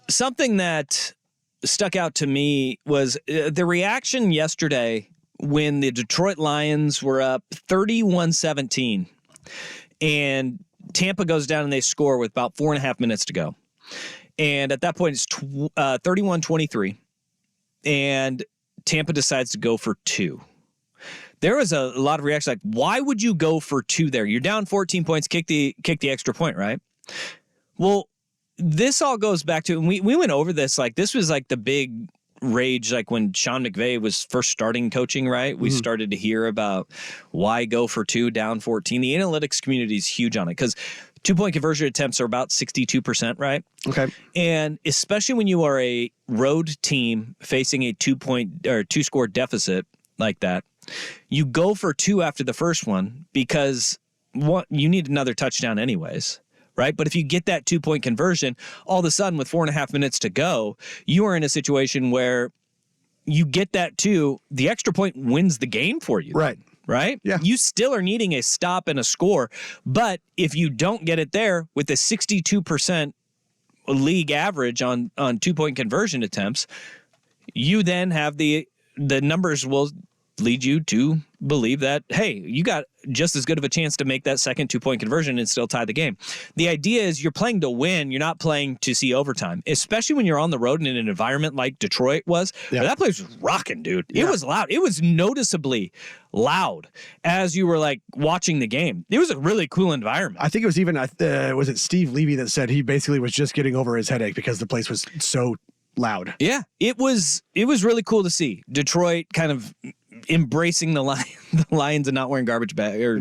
something that stuck out to me was the reaction yesterday when the Detroit Lions were up 31-17 and Tampa goes down and they score with about 4.5 minutes to go. And at that point, it's 31-23. And Tampa decides to go for 2. There was a lot of reaction like, why would you go for 2 there? You're down 14 points, kick the extra point, right? Well, this all goes back to, and we went over this, like this was like the big rage, like when Sean McVay was first starting coaching, right? We started to hear about why go for 2 down 14. The analytics community is huge on it because 2-point conversion attempts are about 62%, right? Okay. And especially when you are a road team facing a 2-score deficit like that, you go for 2 after the first one because you need another touchdown anyways. Right? But if you get that 2-point conversion, all of a sudden with 4.5 minutes to go, you are in a situation where you get that 2, the extra point wins the game for you. Right. Right? Yeah. You still are needing a stop and a score. But if you don't get it there with a 62% league average on 2-point conversion attempts, you then have the numbers will lead you to believe that, hey, you got just as good of a chance to make that second 2-point conversion and still tie the game. The idea is you're playing to win. You're not playing to see overtime, especially when you're on the road in an environment like Detroit was. Yeah. That place was rocking, dude. Yeah. It was loud. It was noticeably loud as you were like watching the game. It was a really cool environment. I think it was even, was it Steve Levy that said he basically was just getting over his headache because the place was so loud. Yeah, it was really cool to see Detroit kind of embracing the Lions and not wearing garbage bag or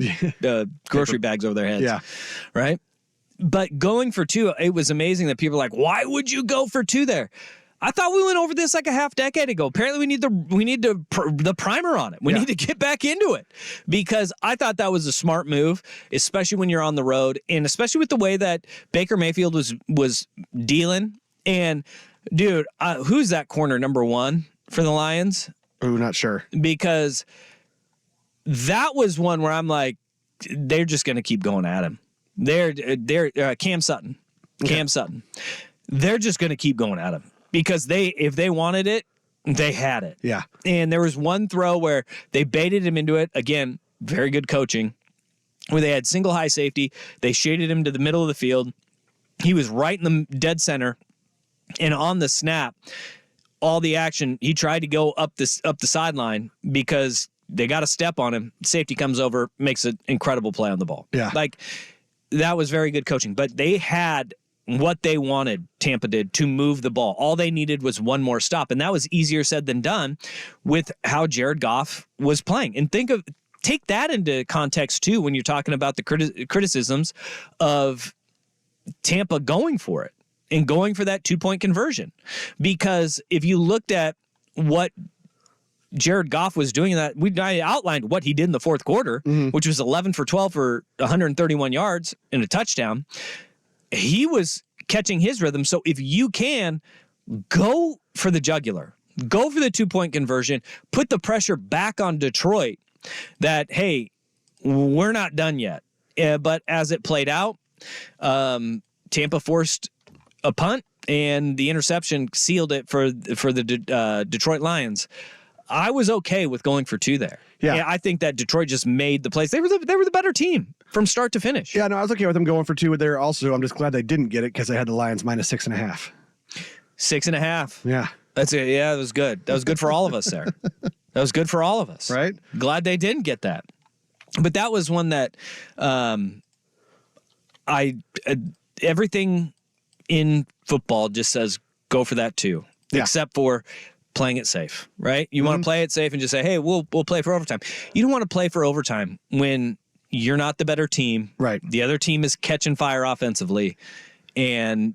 grocery bags over their heads. Yeah. Right. But going for 2, it was amazing that people are like, why would you go for 2 there? I thought we went over this like a half decade ago. Apparently we need the primer on it. We need to get back into it because I thought that was a smart move, especially when you're on the road and especially with the way that Baker Mayfield was dealing. And dude, who's that corner number 1 for the Lions? Oh, not sure. Because that was one where I'm like, they're just going to keep going at him. They're Cam Sutton. Okay. Cam Sutton. They're just going to keep going at him because if they wanted it, they had it. Yeah. And there was one throw where they baited him into it. Again, very good coaching, where they had single high safety. They shaded him to the middle of the field. He was right in the dead center. And on the snap, all the action, he tried to go up the sideline because they got a step on him. Safety comes over, makes an incredible play on the ball. Yeah. Like, that was very good coaching. But they had what they wanted, Tampa did, to move the ball. All they needed was one more stop, and that was easier said than done with how Jared Goff was playing. And take that into context, too, when you're talking about the criticisms of Tampa going for it. And going for that 2-point conversion. Because if you looked at what Jared Goff was doing, I outlined what he did in the fourth quarter, which was 11 for 12 for 131 yards and a touchdown. He was catching his rhythm. So if you can, go for the jugular. Go for the 2-point conversion. Put the pressure back on Detroit that, hey, we're not done yet. But as it played out, Tampa forced a punt, and the interception sealed it for the Detroit Lions. I was okay with going for 2 there. Yeah, I think that Detroit just made the plays. They were the better team from start to finish. Yeah, no, I was okay with them going for 2 there. Also, I'm just glad they didn't get it because they had the Lions minus 6.5. 6.5. Yeah, that's it. Yeah, that was good. That was good for all of us there. That was good for all of us. Right. Glad they didn't get that. But that was one that everything in football just says go for that 2, except for playing it safe, right? You want to play it safe and just say, hey, we'll play for overtime. You don't want to play for overtime when you're not the better team. Right. The other team is catching fire offensively and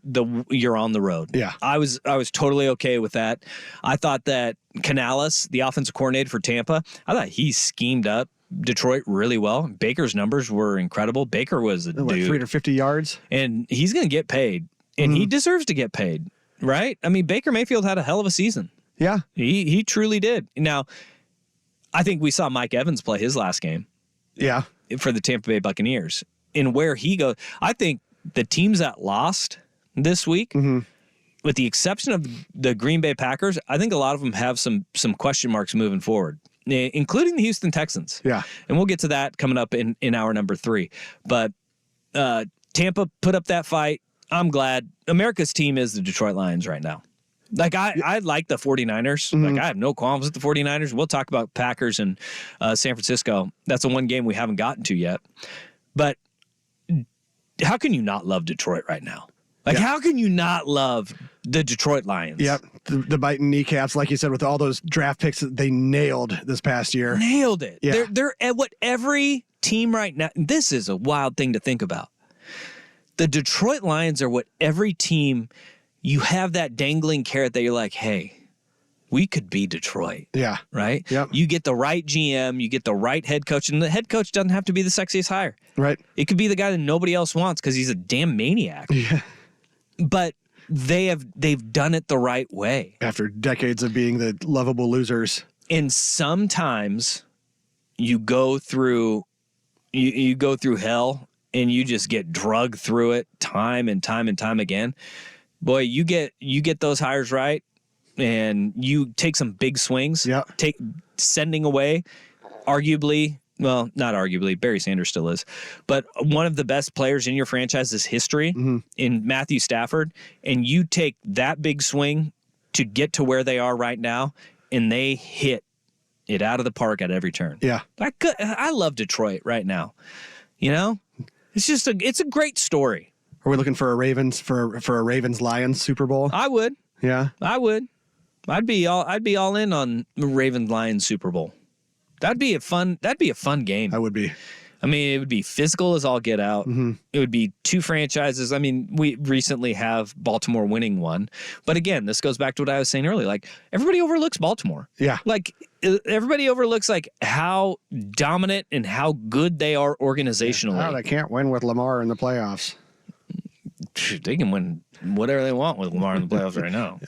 you're on the road. Yeah. I was totally okay with that. I thought that Canales, the offensive coordinator for Tampa, I thought he schemed up Detroit really well. Baker's numbers were incredible. Baker was a dude. 350 yards. And he's going to get paid. And he deserves to get paid, right? I mean, Baker Mayfield had a hell of a season. Yeah. He truly did. Now, I think we saw Mike Evans play his last game. Yeah. For the Tampa Bay Buccaneers. And where he goes, I think the teams that lost this week with the exception of the Green Bay Packers, I think a lot of them have some question marks moving forward, including the Houston Texans. Yeah. And we'll get to that coming up in hour number 3. But Tampa put up that fight. I'm glad. America's team is the Detroit Lions right now. Like, I like the 49ers. Mm-hmm. Like, I have no qualms with the 49ers. We'll talk about Packers and San Francisco. That's the one game we haven't gotten to yet. But how can you not love Detroit right now? Like, how can you not love the Detroit Lions? Yep. The biting kneecaps, like you said, with all those draft picks that they nailed this past year. Nailed it. Yeah. They're at what every team right now. This is a wild thing to think about. The Detroit Lions are what every team, you have that dangling carrot that you're like, hey, we could be Detroit. Yeah. Right? Yep. You get the right GM, you get the right head coach, and the head coach doesn't have to be the sexiest hire. Right. It could be the guy that nobody else wants because he's a damn maniac. Yeah. But they've done it the right way. After decades of being the lovable losers. And sometimes you go through you go through hell and you just get drugged through it time and time and time again. Boy, you get those hires right and you take some big swings. Yeah. Sending away arguably, well, not arguably, Barry Sanders still is, but one of the best players in your franchise's history in Matthew Stafford, and you take that big swing to get to where they are right now, and they hit it out of the park at every turn. Yeah. I love Detroit right now. You know? It's a great story. Are we looking for a Ravens Lions Super Bowl? I would. Yeah. I would. I'd be all in on the Ravens Lions Super Bowl. That'd be a fun game. I would be. I mean, it would be physical as all get out. Mm-hmm. It would be two franchises. I mean, we recently have Baltimore winning one. But again, this goes back to what I was saying earlier. Like, everybody overlooks Baltimore. Yeah. Like, everybody overlooks, like, how dominant and how good they are organizationally. Oh, they can't win with Lamar in the playoffs. They can win whatever they want with Lamar in the playoffs right now.